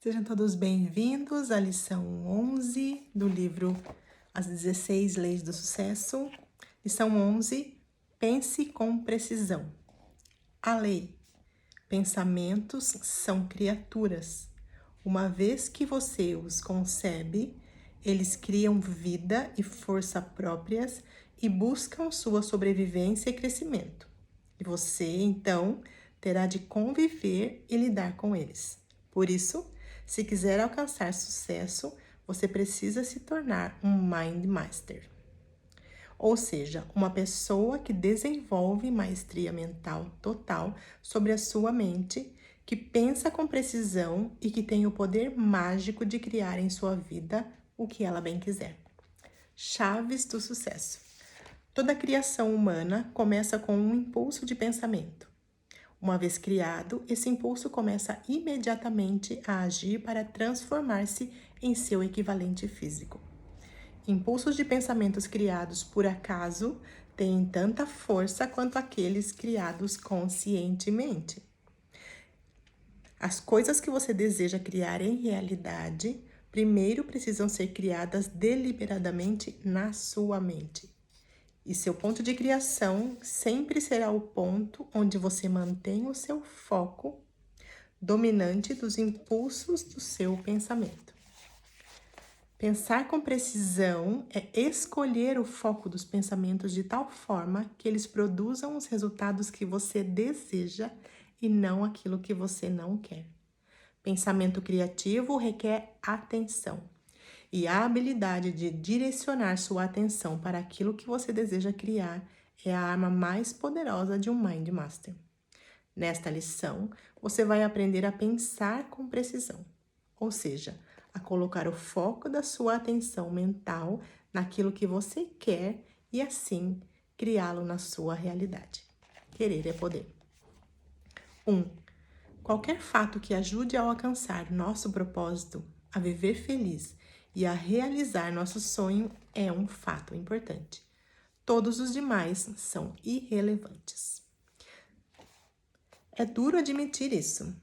Sejam todos bem-vindos à lição 11 do livro As 16 Leis do Sucesso. Lição 11, pense com precisão. A lei. Pensamentos são criaturas. Uma vez que você os concebe, eles criam vida e força próprias e buscam sua sobrevivência e crescimento. E você, então, terá de conviver e lidar com eles. Por isso, se quiser alcançar sucesso, você precisa se tornar um Mind Master. Ou seja, uma pessoa que desenvolve maestria mental total sobre a sua mente, que pensa com precisão e que tem o poder mágico de criar em sua vida o que ela bem quiser. Chaves do sucesso. Toda criação humana começa com um impulso de pensamento. Uma vez criado, esse impulso começa imediatamente a agir para transformar-se em seu equivalente físico. Impulsos de pensamentos criados por acaso têm tanta força quanto aqueles criados conscientemente. As coisas que você deseja criar em realidade, primeiro precisam ser criadas deliberadamente na sua mente. E seu ponto de criação sempre será o ponto onde você mantém o seu foco dominante dos impulsos do seu pensamento. Pensar com precisão é escolher o foco dos pensamentos de tal forma que eles produzam os resultados que você deseja e não aquilo que você não quer. Pensamento criativo requer atenção. E a habilidade de direcionar sua atenção para aquilo que você deseja criar é a arma mais poderosa de um Mind Master. Nesta lição, você vai aprender a pensar com precisão, ou seja, a colocar o foco da sua atenção mental naquilo que você quer e assim criá-lo na sua realidade. Querer é poder. 1. Qualquer fato que ajude a alcançar nosso propósito, a viver feliz e a realizar nosso sonho é um fato importante. Todos os demais são irrelevantes. É duro admitir isso,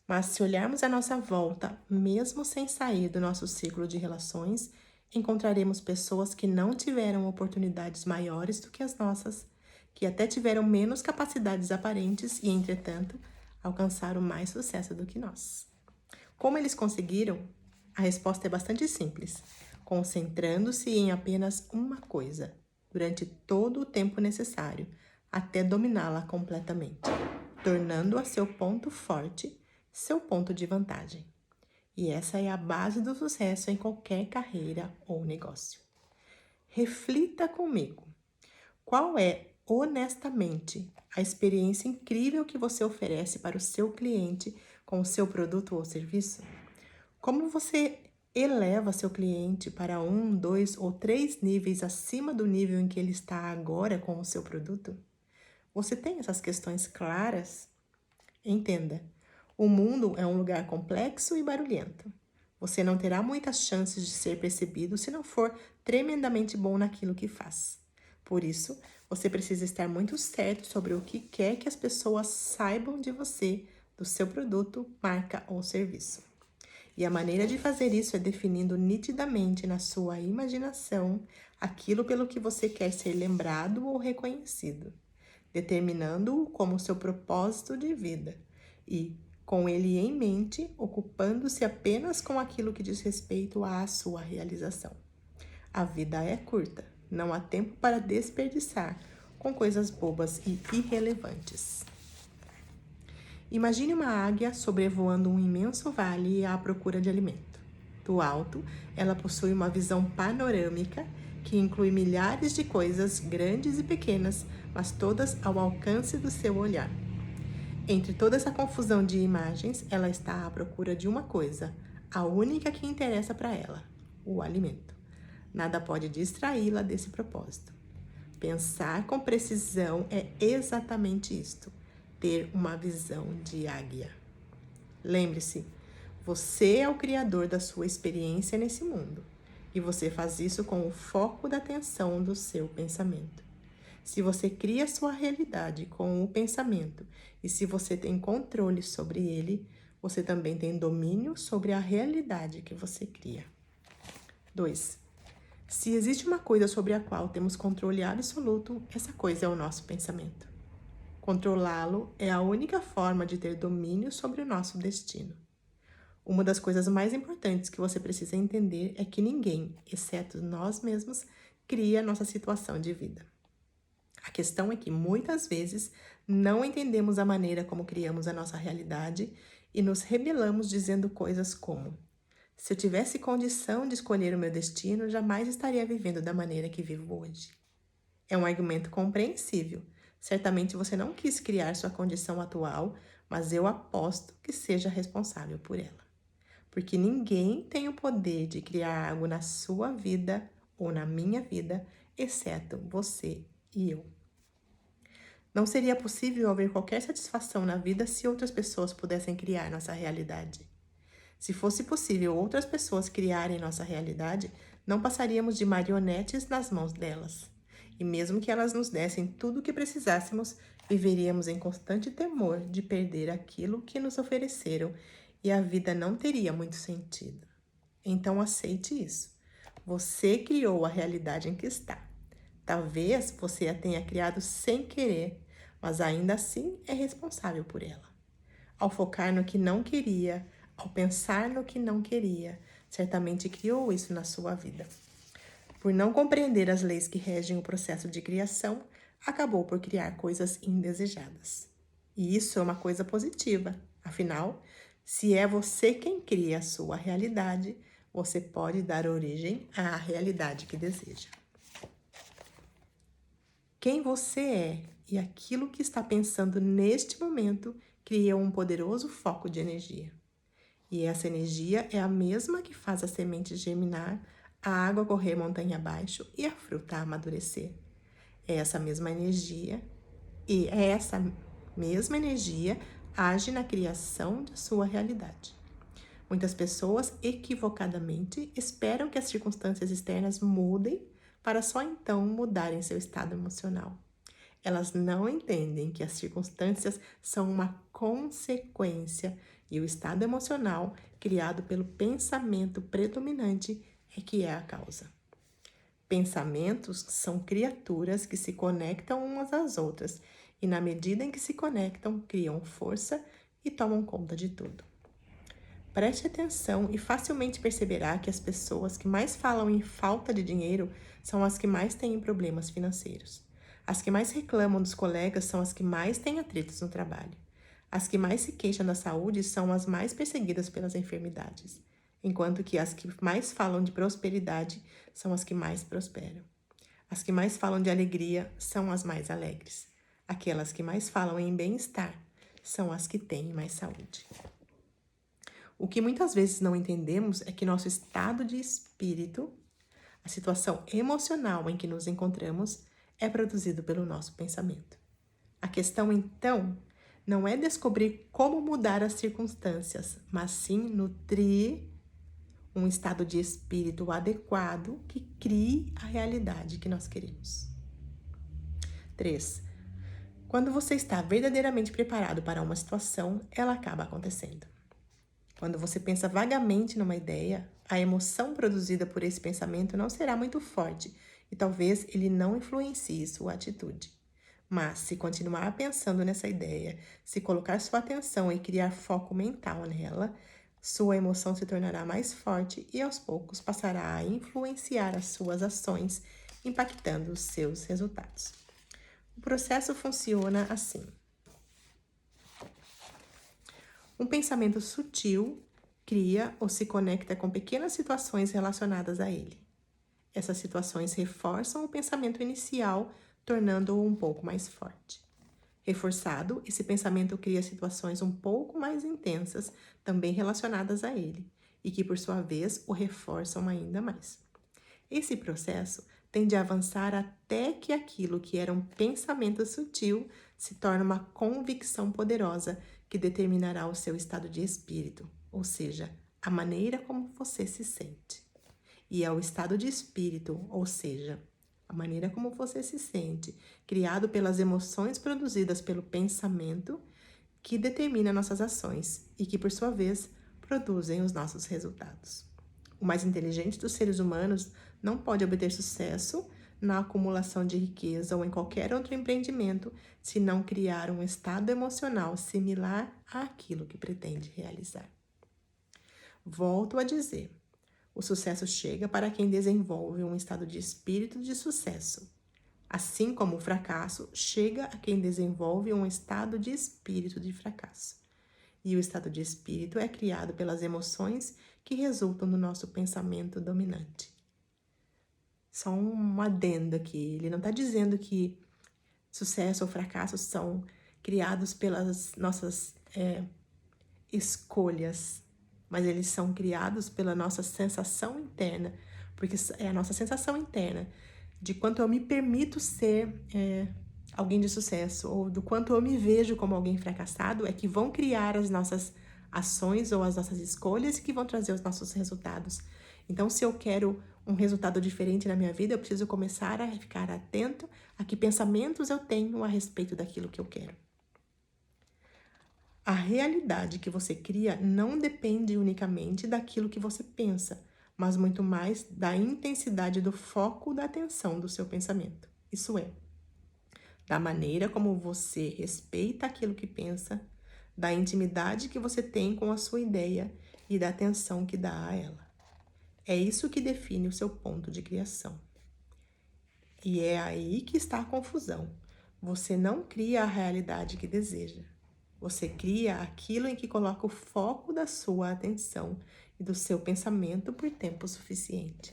mas se olharmos à nossa volta, mesmo sem sair do nosso círculo de relações, encontraremos pessoas que não tiveram oportunidades maiores do que as nossas, que até tiveram menos capacidades aparentes e, entretanto, alcançaram mais sucesso do que nós. Como eles conseguiram? A resposta é bastante simples, concentrando-se em apenas uma coisa, durante todo o tempo necessário, até dominá-la completamente, tornando-a seu ponto forte, seu ponto de vantagem. E essa é a base do sucesso em qualquer carreira ou negócio. Reflita comigo. Qual é, honestamente, a experiência incrível que você oferece para o seu cliente com o seu produto ou serviço? Como você eleva seu cliente para 1, 2 ou 3 níveis acima do nível em que ele está agora com o seu produto? Você tem essas questões claras? Entenda, o mundo é um lugar complexo e barulhento. Você não terá muitas chances de ser percebido se não for tremendamente bom naquilo que faz. Por isso, você precisa estar muito certo sobre o que quer que as pessoas saibam de você, do seu produto, marca ou serviço. E a maneira de fazer isso é definindo nitidamente na sua imaginação aquilo pelo que você quer ser lembrado ou reconhecido, determinando-o como seu propósito de vida e, com ele em mente, ocupando-se apenas com aquilo que diz respeito à sua realização. A vida é curta, não há tempo para desperdiçar com coisas bobas e irrelevantes. Imagine uma águia sobrevoando um imenso vale à procura de alimento. Do alto, ela possui uma visão panorâmica que inclui milhares de coisas grandes e pequenas, mas todas ao alcance do seu olhar. Entre toda essa confusão de imagens, ela está à procura de uma coisa, a única que interessa para ela: o alimento. Nada pode distraí-la desse propósito. Pensar com precisão é exatamente isto: ter uma visão de águia. Lembre-se, você é o criador da sua experiência nesse mundo e você faz isso com o foco da atenção do seu pensamento. Se você cria sua realidade com o pensamento e se você tem controle sobre ele, você também tem domínio sobre a realidade que você cria. 2. Se existe uma coisa sobre a qual temos controle absoluto, essa coisa é o nosso pensamento. Controlá-lo é a única forma de ter domínio sobre o nosso destino. Uma das coisas mais importantes que você precisa entender é que ninguém, exceto nós mesmos, cria nossa situação de vida. A questão é que muitas vezes não entendemos a maneira como criamos a nossa realidade e nos rebelamos dizendo coisas como: se eu tivesse condição de escolher o meu destino, jamais estaria vivendo da maneira que vivo hoje. É um argumento compreensível. Certamente você não quis criar sua condição atual, mas eu aposto que seja responsável por ela. Porque ninguém tem o poder de criar algo na sua vida ou na minha vida, exceto você e eu. Não seria possível haver qualquer satisfação na vida se outras pessoas pudessem criar nossa realidade. Se fosse possível outras pessoas criarem nossa realidade, não passaríamos de marionetes nas mãos delas. E mesmo que elas nos dessem tudo o que precisássemos, viveríamos em constante temor de perder aquilo que nos ofereceram e a vida não teria muito sentido. Então aceite isso. Você criou a realidade em que está. Talvez você a tenha criado sem querer, mas ainda assim é responsável por ela. Ao focar no que não queria, ao pensar no que não queria, certamente criou isso na sua vida. Por não compreender as leis que regem o processo de criação, acabou por criar coisas indesejadas. E isso é uma coisa positiva. Afinal, se é você quem cria a sua realidade, você pode dar origem à realidade que deseja. Quem você é e aquilo que está pensando neste momento cria um poderoso foco de energia. E essa energia é a mesma que faz a semente germinar, a água correr montanha abaixo e a fruta amadurecer. Essa mesma energia age na criação de sua realidade. Muitas pessoas equivocadamente esperam que as circunstâncias externas mudem para só então mudarem seu estado emocional. Elas não entendem que as circunstâncias são uma consequência e o estado emocional criado pelo pensamento predominante é que é a causa. Pensamentos são criaturas que se conectam umas às outras e, na medida em que se conectam, criam força e tomam conta de tudo. Preste atenção e facilmente perceberá que as pessoas que mais falam em falta de dinheiro são as que mais têm problemas financeiros. As que mais reclamam dos colegas são as que mais têm atritos no trabalho. As que mais se queixam da saúde são as mais perseguidas pelas enfermidades, enquanto que as que mais falam de prosperidade são as que mais prosperam. As que mais falam de alegria são as mais alegres. Aquelas que mais falam em bem-estar são as que têm mais saúde. O que muitas vezes não entendemos é que nosso estado de espírito, a situação emocional em que nos encontramos, é produzido pelo nosso pensamento. A questão, então, não é descobrir como mudar as circunstâncias, mas sim nutrir um estado de espírito adequado que crie a realidade que nós queremos. 3. Quando você está verdadeiramente preparado para uma situação, ela acaba acontecendo. Quando você pensa vagamente numa ideia, a emoção produzida por esse pensamento não será muito forte e talvez ele não influencie sua atitude. Mas, se continuar pensando nessa ideia, se colocar sua atenção e criar foco mental nela, sua emoção se tornará mais forte e aos poucos passará a influenciar as suas ações, impactando os seus resultados. O processo funciona assim. Um pensamento sutil cria ou se conecta com pequenas situações relacionadas a ele. Essas situações reforçam o pensamento inicial, tornando-o um pouco mais forte. Reforçado, esse pensamento cria situações um pouco mais intensas, também relacionadas a ele, e que, por sua vez, o reforçam ainda mais. Esse processo tende a avançar até que aquilo que era um pensamento sutil se torne uma convicção poderosa que determinará o seu estado de espírito, ou seja, a maneira como você se sente. E é o estado de espírito, ou seja, a maneira como você se sente, criado pelas emoções produzidas pelo pensamento, que determina nossas ações e que, por sua vez, produzem os nossos resultados. O mais inteligente dos seres humanos não pode obter sucesso na acumulação de riqueza ou em qualquer outro empreendimento se não criar um estado emocional similar àquilo que pretende realizar. Volto a dizer, o sucesso chega para quem desenvolve um estado de espírito de sucesso, assim como o fracasso chega a quem desenvolve um estado de espírito de fracasso. E o estado de espírito é criado pelas emoções que resultam do nosso pensamento dominante. Só um adendo aqui, ele não está dizendo que sucesso ou fracasso são criados pelas nossas escolhas, mas eles são criados pela nossa sensação interna, porque é a nossa sensação interna de quanto eu me permito ser alguém de sucesso, ou do quanto eu me vejo como alguém fracassado, é que vão criar as nossas ações ou as nossas escolhas que vão trazer os nossos resultados. Então, se eu quero um resultado diferente na minha vida, eu preciso começar a ficar atento a que pensamentos eu tenho a respeito daquilo que eu quero. A realidade que você cria não depende unicamente daquilo que você pensa, mas muito mais da intensidade do foco da atenção do seu pensamento. Isso é, da maneira como você respeita aquilo que pensa, da intimidade que você tem com a sua ideia e da atenção que dá a ela. É isso que define o seu ponto de criação. E é aí que está a confusão. Você não cria a realidade que deseja. Você cria aquilo em que coloca o foco da sua atenção e do seu pensamento por tempo suficiente.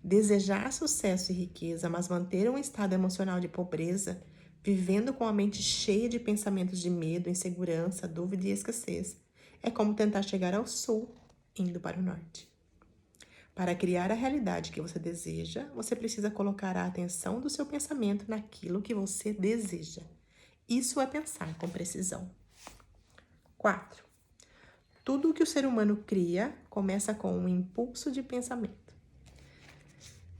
Desejar sucesso e riqueza, mas manter um estado emocional de pobreza, vivendo com a mente cheia de pensamentos de medo, insegurança, dúvida e escassez, é como tentar chegar ao sul, indo para o norte. Para criar a realidade que você deseja, você precisa colocar a atenção do seu pensamento naquilo que você deseja. Isso é pensar com precisão. 4. Tudo o que o ser humano cria começa com um impulso de pensamento.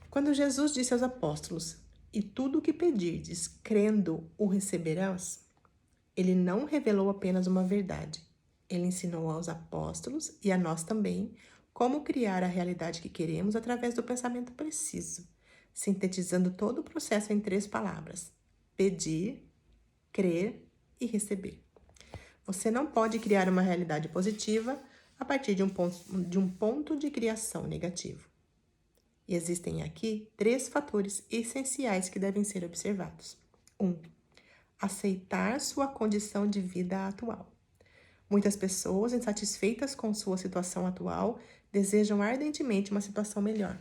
Quando Jesus disse aos apóstolos, "E tudo o que pedirdes, crendo, o receberás", ele não revelou apenas uma verdade. Ele ensinou aos apóstolos e a nós também como criar a realidade que queremos através do pensamento preciso, sintetizando todo o processo em 3 palavras: pedir, crer e receber. Você não pode criar uma realidade positiva a partir de um ponto de criação negativo. E existem aqui 3 fatores essenciais que devem ser observados. 1. Aceitar sua condição de vida atual. Muitas pessoas, insatisfeitas com sua situação atual, desejam ardentemente uma situação melhor.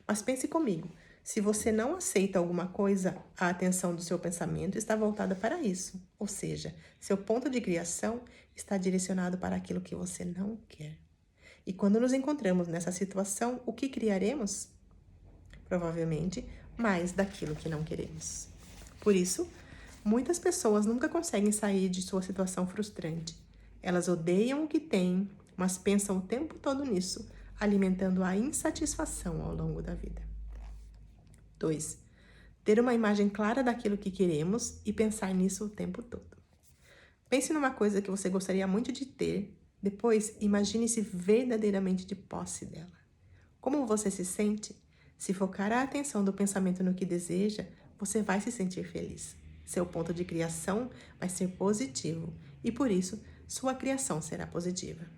Mas pense comigo, se você não aceita alguma coisa, a atenção do seu pensamento está voltada para isso. Ou seja, seu ponto de criação está direcionado para aquilo que você não quer. E quando nos encontramos nessa situação, o que criaremos? Provavelmente mais daquilo que não queremos. Por isso, muitas pessoas nunca conseguem sair de sua situação frustrante. Elas odeiam o que têm, mas pensam o tempo todo nisso, alimentando a insatisfação ao longo da vida. 2. Ter uma imagem clara daquilo que queremos e pensar nisso o tempo todo. Pense numa coisa que você gostaria muito de ter, depois imagine-se verdadeiramente de posse dela. Como você se sente? Se focar a atenção do pensamento no que deseja, você vai se sentir feliz. Seu ponto de criação vai ser positivo e, por isso, sua criação será positiva.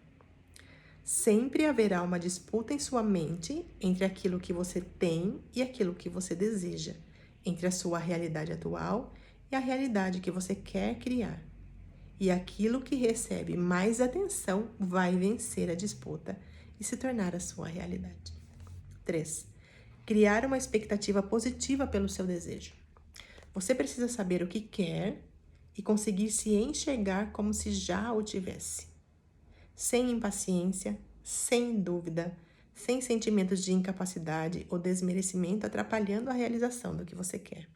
Sempre haverá uma disputa em sua mente entre aquilo que você tem e aquilo que você deseja, entre a sua realidade atual e a realidade que você quer criar. E aquilo que recebe mais atenção vai vencer a disputa e se tornar a sua realidade. 3. Criar uma expectativa positiva pelo seu desejo. Você precisa saber o que quer e conseguir se enxergar como se já o tivesse. Sem impaciência, sem dúvida, sem sentimentos de incapacidade ou desmerecimento atrapalhando a realização do que você quer.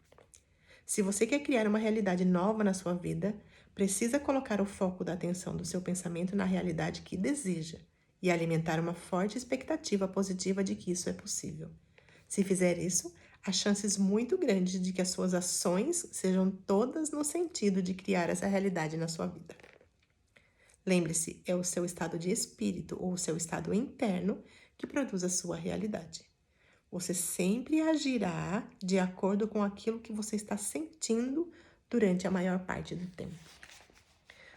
Se você quer criar uma realidade nova na sua vida, precisa colocar o foco da atenção do seu pensamento na realidade que deseja e alimentar uma forte expectativa positiva de que isso é possível. Se fizer isso, há chances muito grandes de que as suas ações sejam todas no sentido de criar essa realidade na sua vida. Lembre-se, é o seu estado de espírito ou o seu estado interno que produz a sua realidade. Você sempre agirá de acordo com aquilo que você está sentindo durante a maior parte do tempo.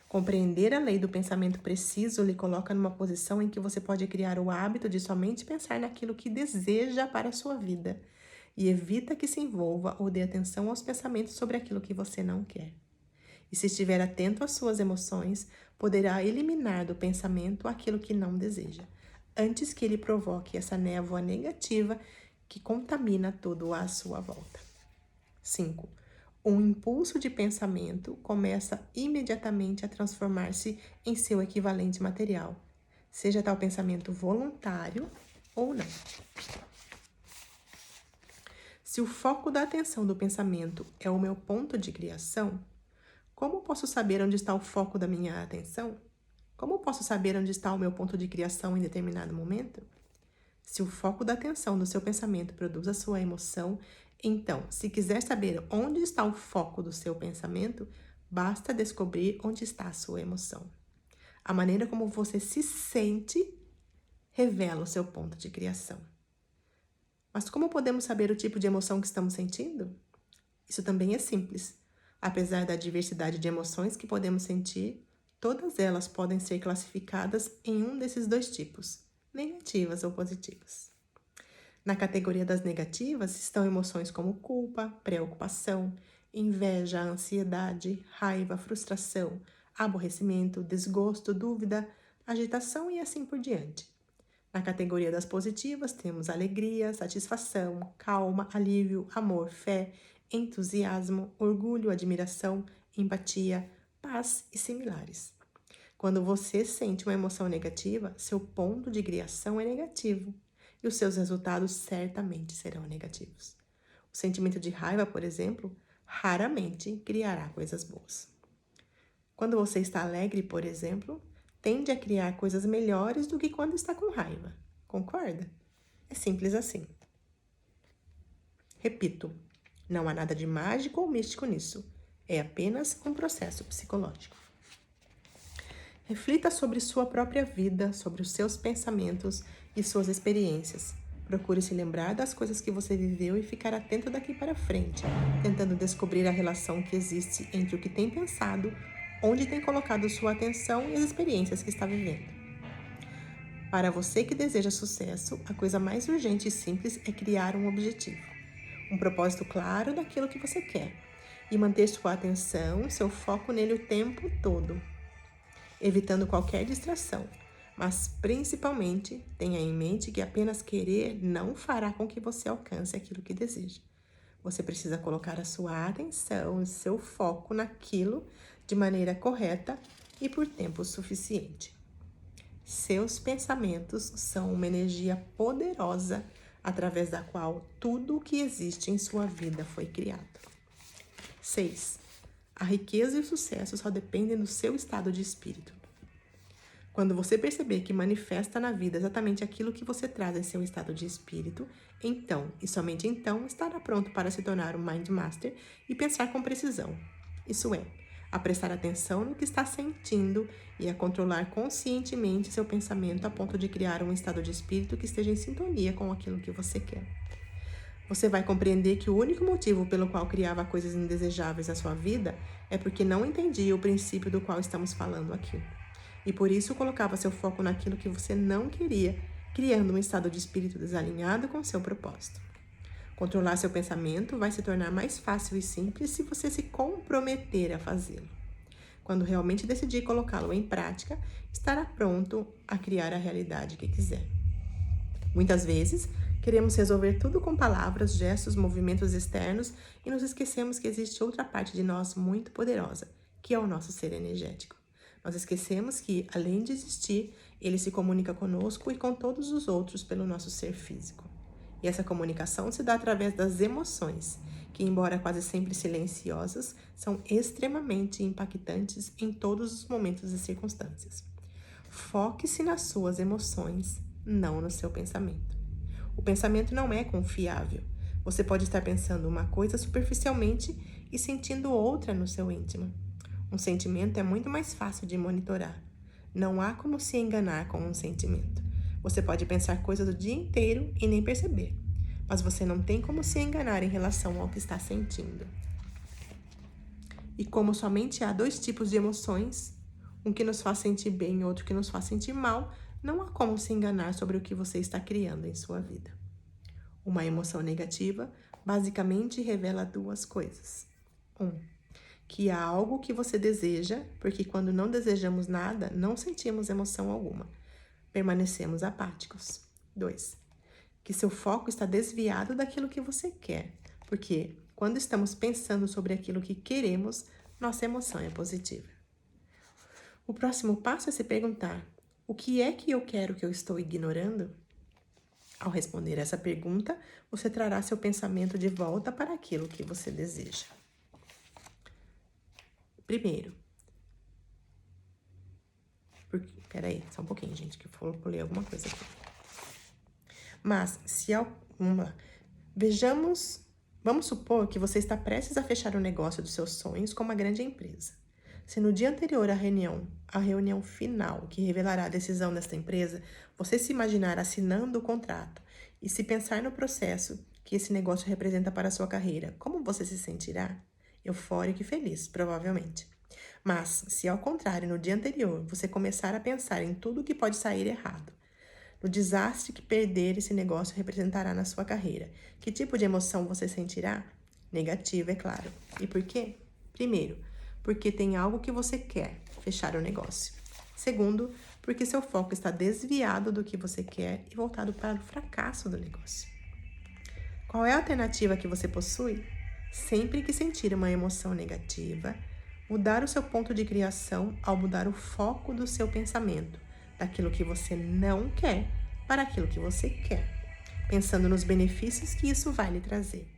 Compreender a lei do pensamento preciso lhe coloca numa posição em que você pode criar o hábito de somente pensar naquilo que deseja para a sua vida e evita que se envolva ou dê atenção aos pensamentos sobre aquilo que você não quer. E se estiver atento às suas emoções, poderá eliminar do pensamento aquilo que não deseja, antes que ele provoque essa névoa negativa que contamina tudo à sua volta. 5. Um impulso de pensamento começa imediatamente a transformar-se em seu equivalente material, seja tal pensamento voluntário ou não. Se o foco da atenção do pensamento é o meu ponto de criação, como posso saber onde está o foco da minha atenção? Como posso saber onde está o meu ponto de criação em determinado momento? Se o foco da atenção do seu pensamento produz a sua emoção, então, se quiser saber onde está o foco do seu pensamento, basta descobrir onde está a sua emoção. A maneira como você se sente revela o seu ponto de criação. Mas como podemos saber o tipo de emoção que estamos sentindo? Isso também é simples. Apesar da diversidade de emoções que podemos sentir, todas elas podem ser classificadas em um desses dois tipos, negativas ou positivas. Na categoria das negativas estão emoções como culpa, preocupação, inveja, ansiedade, raiva, frustração, aborrecimento, desgosto, dúvida, agitação e assim por diante. Na categoria das positivas temos alegria, satisfação, calma, alívio, amor, fé, entusiasmo, orgulho, admiração, empatia, paz e similares. Quando você sente uma emoção negativa, seu ponto de criação é negativo e os seus resultados certamente serão negativos. O sentimento de raiva, por exemplo, raramente criará coisas boas. Quando você está alegre, por exemplo, tende a criar coisas melhores do que quando está com raiva. Concorda? É simples assim. Repito, não há nada de mágico ou místico nisso. É apenas um processo psicológico. Reflita sobre sua própria vida, sobre os seus pensamentos e suas experiências. Procure se lembrar das coisas que você viveu e ficar atento daqui para frente, tentando descobrir a relação que existe entre o que tem pensado, onde tem colocado sua atenção e as experiências que está vivendo. Para você que deseja sucesso, a coisa mais urgente e simples é criar um objetivo, um propósito claro daquilo que você quer e manter sua atenção, seu foco nele o tempo todo, evitando qualquer distração, mas principalmente tenha em mente que apenas querer não fará com que você alcance aquilo que deseja. Você precisa colocar a sua atenção e seu foco naquilo de maneira correta e por tempo suficiente. Seus pensamentos são uma energia poderosa através da qual tudo o que existe em sua vida foi criado. 6. A riqueza e o sucesso só dependem do seu estado de espírito. Quando você perceber que manifesta na vida exatamente aquilo que você traz em seu estado de espírito, então, e somente então, estará pronto para se tornar um Mind Master e pensar com precisão. Isso é, a prestar atenção no que está sentindo e a controlar conscientemente seu pensamento a ponto de criar um estado de espírito que esteja em sintonia com aquilo que você quer. Você vai compreender que o único motivo pelo qual criava coisas indesejáveis na sua vida é porque não entendia o princípio do qual estamos falando aqui. E por isso colocava seu foco naquilo que você não queria, criando um estado de espírito desalinhado com seu propósito. Controlar seu pensamento vai se tornar mais fácil e simples se você se comprometer a fazê-lo. Quando realmente decidir colocá-lo em prática, estará pronto a criar a realidade que quiser. Muitas vezes, queremos resolver tudo com palavras, gestos, movimentos externos e nos esquecemos que existe outra parte de nós muito poderosa, que é o nosso ser energético. Nós esquecemos que, além de existir, ele se comunica conosco e com todos os outros pelo nosso ser físico. E essa comunicação se dá através das emoções, que, embora quase sempre silenciosas, são extremamente impactantes em todos os momentos e circunstâncias. Foque-se nas suas emoções, não no seu pensamento. O pensamento não é confiável. Você pode estar pensando uma coisa superficialmente e sentindo outra no seu íntimo. Um sentimento é muito mais fácil de monitorar. Não há como se enganar com um sentimento. Você pode pensar coisas o dia inteiro e nem perceber, mas você não tem como se enganar em relação ao que está sentindo. E como somente há dois tipos de emoções, um que nos faz sentir bem e outro que nos faz sentir mal, não há como se enganar sobre o que você está criando em sua vida. Uma emoção negativa basicamente revela duas coisas. Que há algo que você deseja, porque quando não desejamos nada, não sentimos emoção alguma. Permanecemos apáticos. 2. Que seu foco está desviado daquilo que você quer, porque quando estamos pensando sobre aquilo que queremos, nossa emoção é positiva. O próximo passo é se perguntar: o que é que eu quero que eu estou ignorando? Ao responder essa pergunta, você trará seu pensamento de volta para aquilo que você deseja. Primeiro, peraí, só um pouquinho, gente, que eu vou ler alguma coisa aqui. Mas, vamos supor que você está prestes a fechar o negócio dos seus sonhos com uma grande empresa. Se no dia anterior à reunião final, que revelará a decisão desta empresa, você se imaginar assinando o contrato e se pensar no processo que esse negócio representa para a sua carreira, como você se sentirá? Eufórico e feliz, provavelmente. Mas, se ao contrário, no dia anterior, você começar a pensar em tudo que pode sair errado, no desastre que perder esse negócio representará na sua carreira, que tipo de emoção você sentirá? Negativa, é claro. E por quê? Primeiro, porque tem algo que você quer, fechar o negócio. Segundo, porque seu foco está desviado do que você quer e voltado para o fracasso do negócio. Qual é a alternativa que você possui? Sempre que sentir uma emoção negativa, mudar o seu ponto de criação ao mudar o foco do seu pensamento, daquilo que você não quer para aquilo que você quer, pensando nos benefícios que isso vai lhe trazer.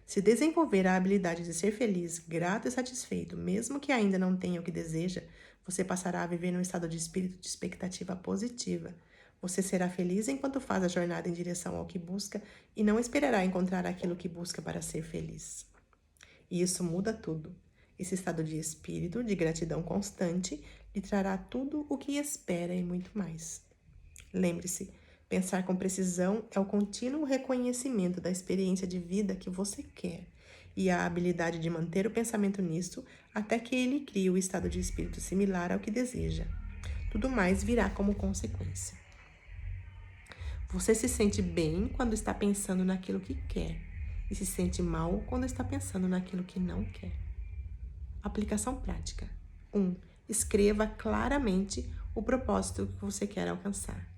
Se desenvolver a habilidade de ser feliz, grato e satisfeito, mesmo que ainda não tenha o que deseja, você passará a viver num estado de espírito de expectativa positiva. Você será feliz enquanto faz a jornada em direção ao que busca e não esperará encontrar aquilo que busca para ser feliz. E isso muda tudo. Esse estado de espírito, de gratidão constante, lhe trará tudo o que espera e muito mais. Lembre-se, pensar com precisão é o contínuo reconhecimento da experiência de vida que você quer e a habilidade de manter o pensamento nisso até que ele crie o estado de espírito similar ao que deseja. Tudo mais virá como consequência. Você se sente bem quando está pensando naquilo que quer e se sente mal quando está pensando naquilo que não quer. Aplicação prática. 1. Escreva claramente o propósito que você quer alcançar.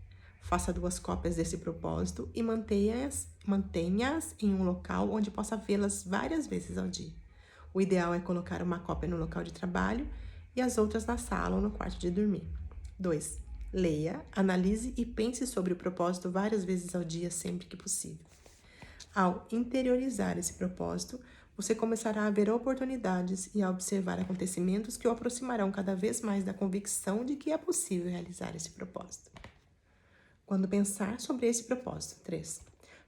Faça 2 cópias desse propósito e mantenha-as em um local onde possa vê-las várias vezes ao dia. O ideal é colocar uma cópia no local de trabalho e as outras na sala ou no quarto de dormir. 2. Leia, analise e pense sobre o propósito várias vezes ao dia, sempre que possível. Ao interiorizar esse propósito, você começará a ver oportunidades e a observar acontecimentos que o aproximarão cada vez mais da convicção de que é possível realizar esse propósito. Quando pensar sobre esse propósito. 3.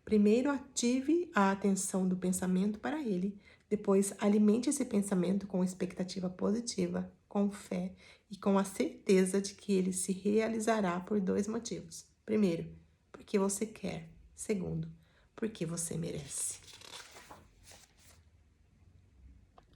Primeiro, ative a atenção do pensamento para ele. Depois, alimente esse pensamento com expectativa positiva, com fé e com a certeza de que ele se realizará por 2 motivos. Primeiro, porque você quer. Segundo, porque você merece.